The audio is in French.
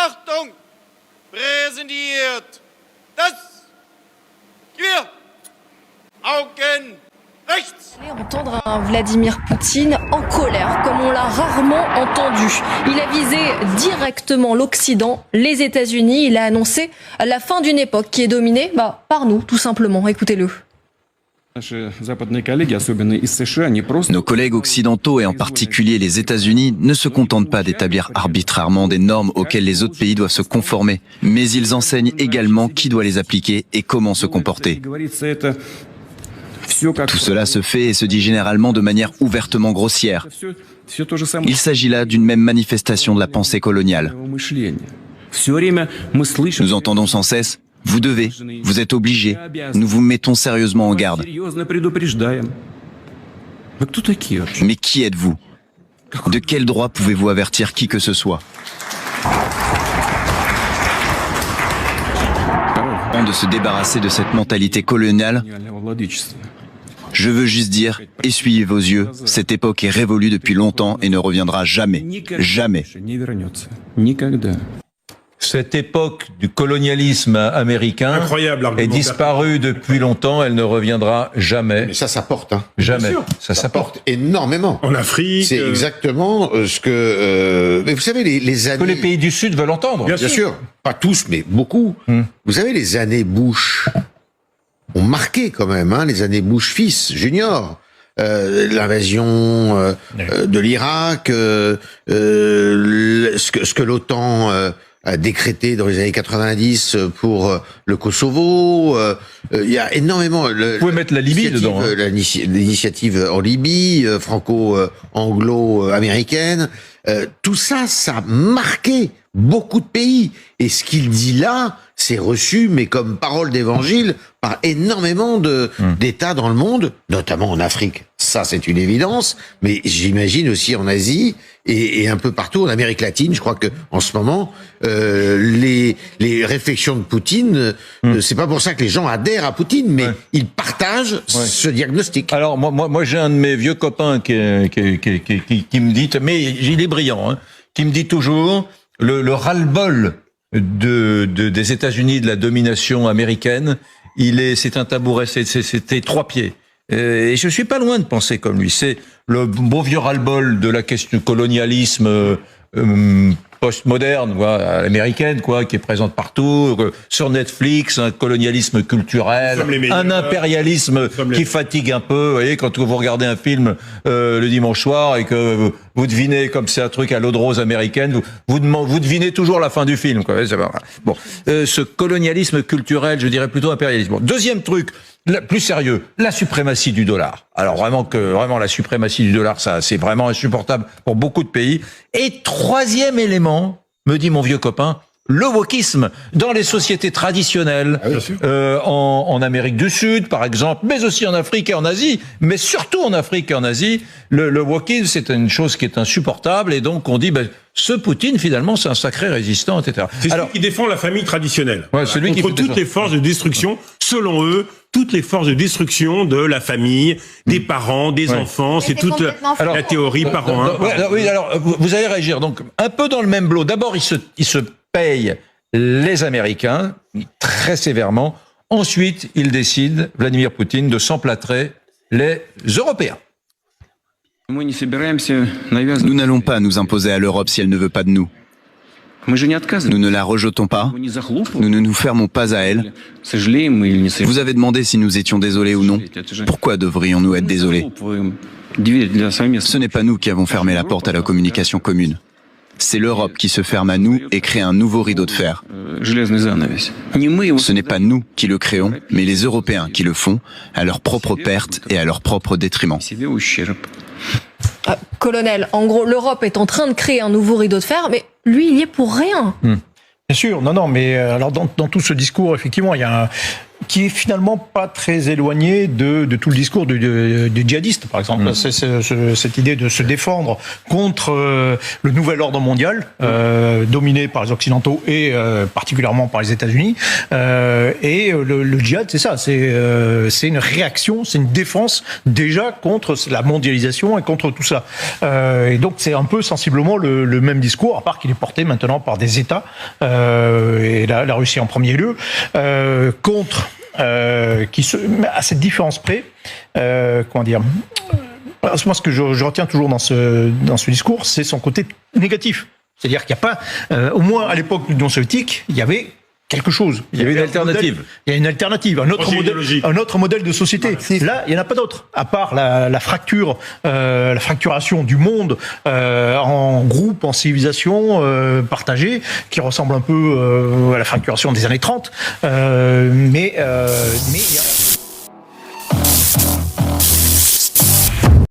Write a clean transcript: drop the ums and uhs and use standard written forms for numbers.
Achtung, präsentiert das Gewehr. Augen rechts. Entendre un Vladimir Poutine en colère, comme on l'a rarement entendu. Il a visé directement l'Occident, les États-Unis. Il a annoncé la fin d'une époque qui est dominée par nous, tout simplement. Écoutez-le. Nos collègues occidentaux et en particulier les États-Unis ne se contentent pas d'établir arbitrairement des normes auxquelles les autres pays doivent se conformer, mais ils enseignent également qui doit les appliquer et comment se comporter. Tout cela se fait et se dit généralement de manière ouvertement grossière. Il s'agit là d'une même manifestation de la pensée coloniale. Nous entendons sans cesse « vous devez, vous êtes obligés, nous vous mettons sérieusement en garde ». Mais qui êtes-vous? De quel droit pouvez-vous avertir qui que ce soit? Avant de se débarrasser de cette mentalité coloniale, je veux juste dire, essuyez vos yeux, cette époque est révolue depuis longtemps et ne reviendra jamais. Jamais. Cette époque du colonialisme américain est disparue depuis longtemps, elle ne reviendra jamais. Mais ça porte. Hein. Jamais. Ça porte énormément. En Afrique. C'est exactement ce que... mais vous savez, les années... Que les pays du Sud veulent entendre. Bien sûr. Pas tous, mais beaucoup. Vous savez, les années Bush ont marqué quand même, hein, les années Bush fils, junior. L'invasion de l'Irak, ce que l'OTAN... a décrété dans les années 90 pour le Kosovo. Il y a énormément... Vous pouvez mettre la Libye dedans. Hein. L'initiative en Libye, franco-anglo-américaine. Tout ça, ça a marqué beaucoup de pays. Et ce qu'il dit là, c'est reçu, mais comme parole d'évangile, par énormément d'États dans le monde, notamment en Afrique. Ça, c'est une évidence. Mais j'imagine aussi en Asie et un peu partout en Amérique latine. Je crois que en ce moment, les réflexions de Poutine, c'est pas pour ça que les gens adhèrent à Poutine, mais ils partagent ce diagnostic. Alors moi, j'ai un de mes vieux copains qui me dit, mais il est brillant, hein, qui me dit toujours le ras-le-bol des États-Unis, de la domination américaine. C'est un tabouret, c'était 3 pieds. Et je suis pas loin de penser comme lui. C'est le beau vieux ras-le-bol de la question du colonialisme postmoderne, américaine, qui est présente partout, sur Netflix, un colonialisme culturel, un impérialisme qui fatigue un peu. Vous voyez, quand vous regardez un film le dimanche soir et que vous devinez, comme c'est un truc à l'eau de rose américaine, vous devinez toujours la fin du film. Bon, ce colonialisme culturel, je dirais plutôt impérialisme. Bon, deuxième truc, plus sérieux, la suprématie du dollar. Alors vraiment la suprématie du dollar, ça c'est vraiment insupportable pour beaucoup de pays. Et troisième élément, me dit mon vieux copain, le wokisme dans les sociétés traditionnelles, en Amérique du Sud par exemple, mais aussi en Afrique et en Asie, mais surtout en Afrique et en Asie, le wokisme c'est une chose qui est insupportable et donc on dit ce Poutine finalement c'est un sacré résistant, etc. C'est celui qui défend la famille traditionnelle celui contre toutes les forces de destruction, selon eux, toutes les forces de destruction de la famille, des parents, des enfants, c'est toute la théorie parent 1. Oui, alors vous allez réagir donc un peu dans le même lot. D'abord il se paye les Américains très sévèrement. Ensuite, il décide, Vladimir Poutine, de s'emplâtrer les Européens. Nous n'allons pas nous imposer à l'Europe si elle ne veut pas de nous. Nous ne la rejetons pas, nous ne nous fermons pas à elle. Vous avez demandé si nous étions désolés ou non. Pourquoi devrions-nous être désolés? Ce n'est pas nous qui avons fermé la porte à la communication commune. C'est l'Europe qui se ferme à nous et crée un nouveau rideau de fer. Ce n'est pas nous qui le créons, mais les Européens qui le font, à leur propre perte et à leur propre détriment. Colonel, en gros, l'Europe est en train de créer un nouveau rideau de fer, mais lui, il y est pour rien. Bien sûr, non, mais alors dans tout ce discours, effectivement, il y a qui est finalement pas très éloigné de tout le discours du djihadiste, par exemple. C'est cette idée de se défendre contre le nouvel ordre mondial, dominé par les Occidentaux et particulièrement par les États-Unis. Et le djihad, c'est ça, c'est une réaction, c'est une défense déjà contre la mondialisation et contre tout ça. Et donc c'est un peu sensiblement le même discours, à part qu'il est porté maintenant par des États, et la Russie en premier lieu, contre à cette différence près, comment dire. Moi, ce que je retiens toujours dans ce discours, c'est son côté négatif. C'est-à-dire qu'il n'y a pas, au moins à l'époque de l'Union soviétique, il y avait quelque chose. Il y avait une alternative. Il y a une alternative, un autre modèle de société. Là, il n'y en a pas d'autre, à part la fracturation du monde en groupes, en civilisations partagées, qui ressemble un peu à la fracturation des années 30. Mais il y a